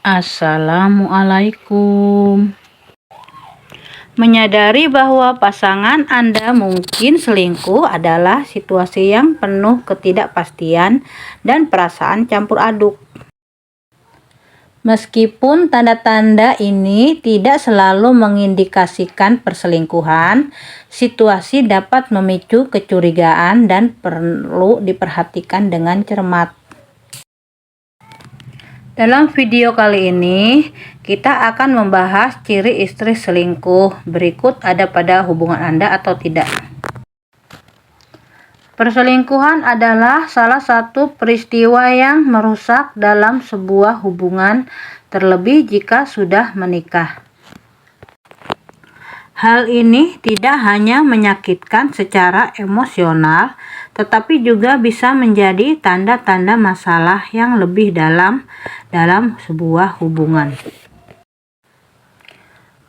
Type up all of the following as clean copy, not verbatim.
Assalamualaikum. Menyadari bahwa pasangan Anda mungkin selingkuh adalah situasi yang penuh ketidakpastian dan perasaan campur aduk. Meskipun tanda-tanda ini tidak selalu mengindikasikan perselingkuhan, situasi dapat memicu kecurigaan dan perlu diperhatikan dengan cermat. Dalam video kali ini, kita akan membahas ciri istri selingkuh. Berikut ada pada hubungan Anda atau tidak. Perselingkuhan adalah salah satu peristiwa yang merusak dalam sebuah hubungan, terlebih jika sudah menikah. Hal ini tidak hanya menyakitkan secara emosional, tetapi juga bisa menjadi tanda-tanda masalah yang lebih dalam sebuah hubungan.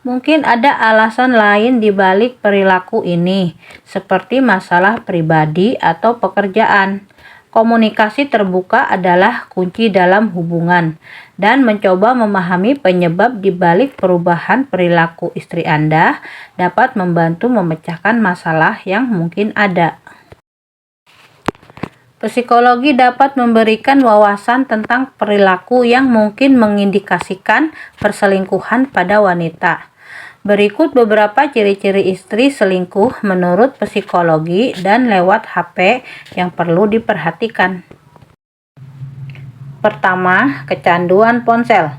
Mungkin ada alasan lain di balik perilaku ini, seperti masalah pribadi atau pekerjaan. Komunikasi terbuka adalah kunci dalam hubungan, dan mencoba memahami penyebab di balik perubahan perilaku istri Anda dapat membantu memecahkan masalah yang mungkin ada. Psikologi dapat memberikan wawasan tentang perilaku yang mungkin mengindikasikan perselingkuhan pada wanita. Berikut beberapa ciri-ciri istri selingkuh menurut psikologi dan lewat HP yang perlu diperhatikan. Pertama, kecanduan ponsel.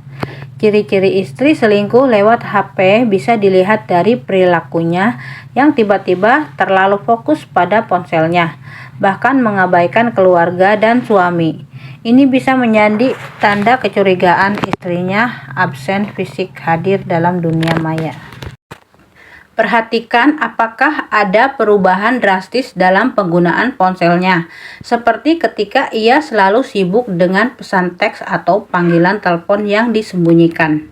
Ciri-ciri istri selingkuh lewat HP bisa dilihat dari perilakunya yang tiba-tiba terlalu fokus pada ponselnya, bahkan mengabaikan keluarga dan suami. Ini bisa menjadi tanda kecurigaan istrinya absen fisik hadir dalam dunia maya. Perhatikan apakah ada perubahan drastis dalam penggunaan ponselnya, seperti ketika ia selalu sibuk dengan pesan teks atau panggilan telepon yang disembunyikan.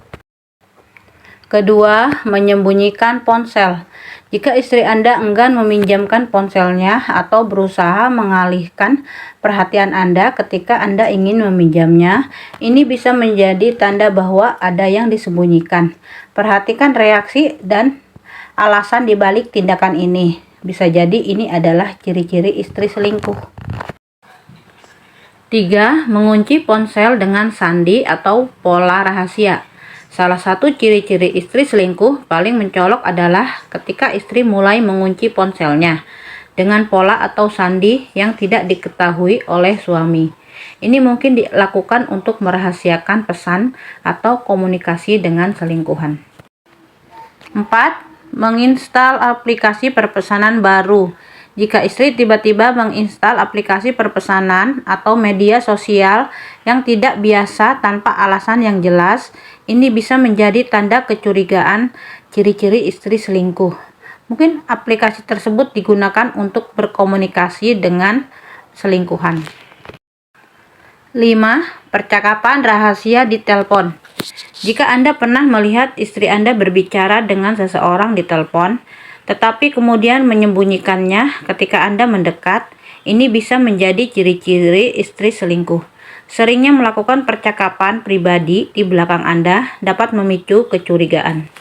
Kedua, menyembunyikan ponsel. Jika istri Anda enggan meminjamkan ponselnya atau berusaha mengalihkan perhatian Anda ketika Anda ingin meminjamnya, ini bisa menjadi tanda bahwa ada yang disembunyikan. Perhatikan reaksi dan alasan di balik tindakan ini. Bisa jadi ini adalah ciri-ciri istri selingkuh. 3. Mengunci ponsel dengan sandi atau pola rahasia. Salah satu ciri-ciri istri selingkuh paling mencolok adalah ketika istri mulai mengunci ponselnya dengan pola atau sandi yang tidak diketahui oleh suami. Ini mungkin dilakukan untuk merahasiakan pesan atau komunikasi dengan selingkuhan. 4. Menginstal aplikasi perpesanan baru. Jika istri tiba-tiba menginstal aplikasi perpesanan atau media sosial yang tidak biasa tanpa alasan yang jelas, ini bisa menjadi tanda kecurigaan ciri-ciri istri selingkuh. Mungkin aplikasi tersebut digunakan untuk berkomunikasi dengan selingkuhan. 5. Percakapan rahasia di telepon. Jika Anda pernah melihat istri Anda berbicara dengan seseorang di telepon, tetapi kemudian menyembunyikannya ketika Anda mendekat, ini bisa menjadi ciri-ciri istri selingkuh. Seringnya melakukan percakapan pribadi di belakang Anda dapat memicu kecurigaan.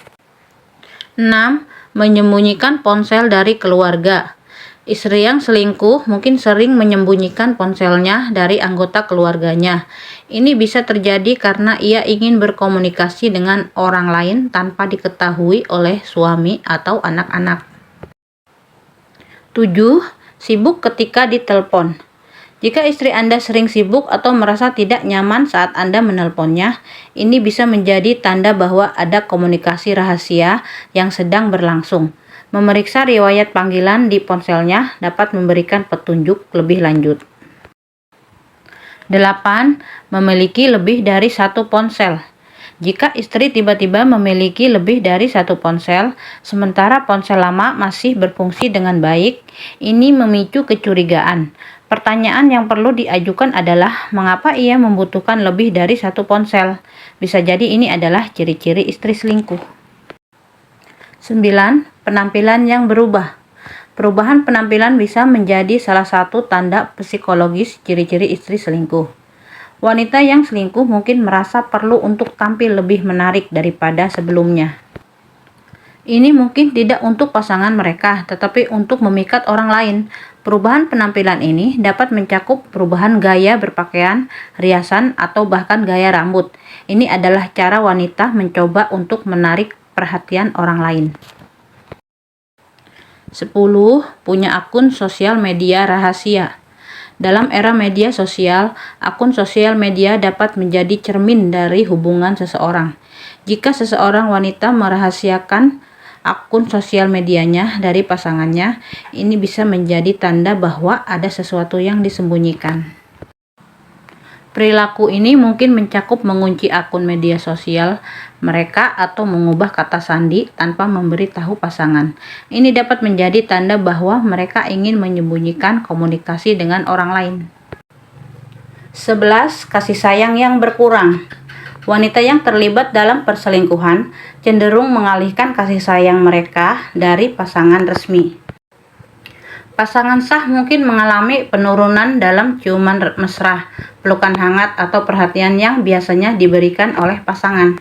6. Menyembunyikan ponsel dari keluarga. Istri yang selingkuh mungkin sering menyembunyikan ponselnya dari anggota keluarganya. Ini bisa terjadi karena ia ingin berkomunikasi dengan orang lain tanpa diketahui oleh suami atau anak-anak. 7. Sibuk ketika ditelepon. Jika istri Anda sering sibuk atau merasa tidak nyaman saat Anda menelponnya, ini bisa menjadi tanda bahwa ada komunikasi rahasia yang sedang berlangsung. Memeriksa riwayat panggilan di ponselnya dapat memberikan petunjuk lebih lanjut. 8. Memiliki lebih dari satu ponsel. Jika istri tiba-tiba memiliki lebih dari satu ponsel, sementara ponsel lama masih berfungsi dengan baik, ini memicu kecurigaan. Pertanyaan yang perlu diajukan adalah mengapa ia membutuhkan lebih dari satu ponsel. Bisa jadi ini adalah ciri-ciri istri selingkuh. 9. Penampilan yang berubah. Perubahan penampilan bisa menjadi salah satu tanda psikologis ciri-ciri istri selingkuh. Wanita yang selingkuh mungkin merasa perlu untuk tampil lebih menarik daripada sebelumnya. Ini mungkin tidak untuk pasangan mereka, tetapi untuk memikat orang lain. Perubahan penampilan ini dapat mencakup perubahan gaya berpakaian, riasan, atau bahkan gaya rambut. Ini adalah cara wanita mencoba untuk menarik perhatian orang lain. 10. Punya akun sosial media rahasia. Dalam era media sosial, akun sosial media dapat menjadi cermin dari hubungan seseorang. Jika seseorang wanita merahasiakan akun sosial medianya dari pasangannya, ini bisa menjadi tanda bahwa ada sesuatu yang disembunyikan. Perilaku ini mungkin mencakup mengunci akun media sosial mereka atau mengubah kata sandi tanpa memberitahu pasangan. Ini dapat menjadi tanda bahwa mereka ingin menyembunyikan komunikasi dengan orang lain. 11. Kasih sayang yang berkurang. Wanita yang terlibat dalam perselingkuhan cenderung mengalihkan kasih sayang mereka dari pasangan resmi. Pasangan sah mungkin mengalami penurunan dalam ciuman mesra, pelukan hangat, atau perhatian yang biasanya diberikan oleh pasangan.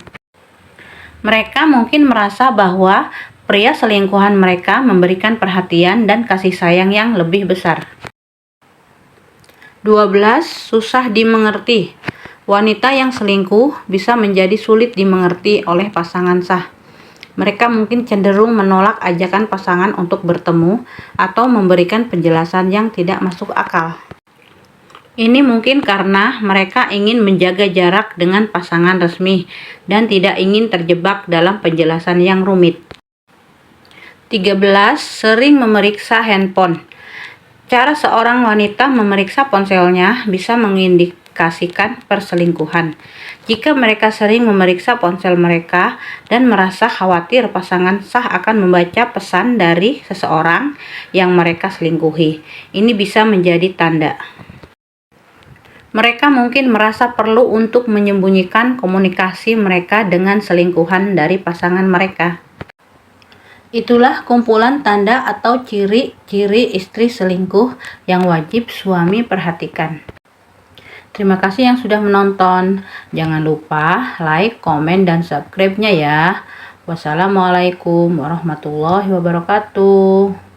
Mereka mungkin merasa bahwa pria selingkuhan mereka memberikan perhatian dan kasih sayang yang lebih besar. 12. Susah dimengerti. Wanita yang selingkuh bisa menjadi sulit dimengerti oleh pasangan sah. Mereka mungkin cenderung menolak ajakan pasangan untuk bertemu atau memberikan penjelasan yang tidak masuk akal. Ini mungkin karena mereka ingin menjaga jarak dengan pasangan resmi dan tidak ingin terjebak dalam penjelasan yang rumit. 13. Sering memeriksa handphone. Cara seorang wanita memeriksa ponselnya bisa mengindikasikan perselingkuhan. Jika mereka sering memeriksa ponsel mereka dan merasa khawatir pasangan sah akan membaca pesan dari seseorang yang mereka selingkuhi, ini bisa menjadi tanda. Mereka mungkin merasa perlu untuk menyembunyikan komunikasi mereka dengan selingkuhan dari pasangan mereka. Itulah kumpulan tanda atau ciri-ciri istri selingkuh yang wajib suami perhatikan. Terima kasih yang sudah menonton. Jangan lupa like, komen, dan subscribe-nya ya. Wassalamualaikum warahmatullahi wabarakatuh.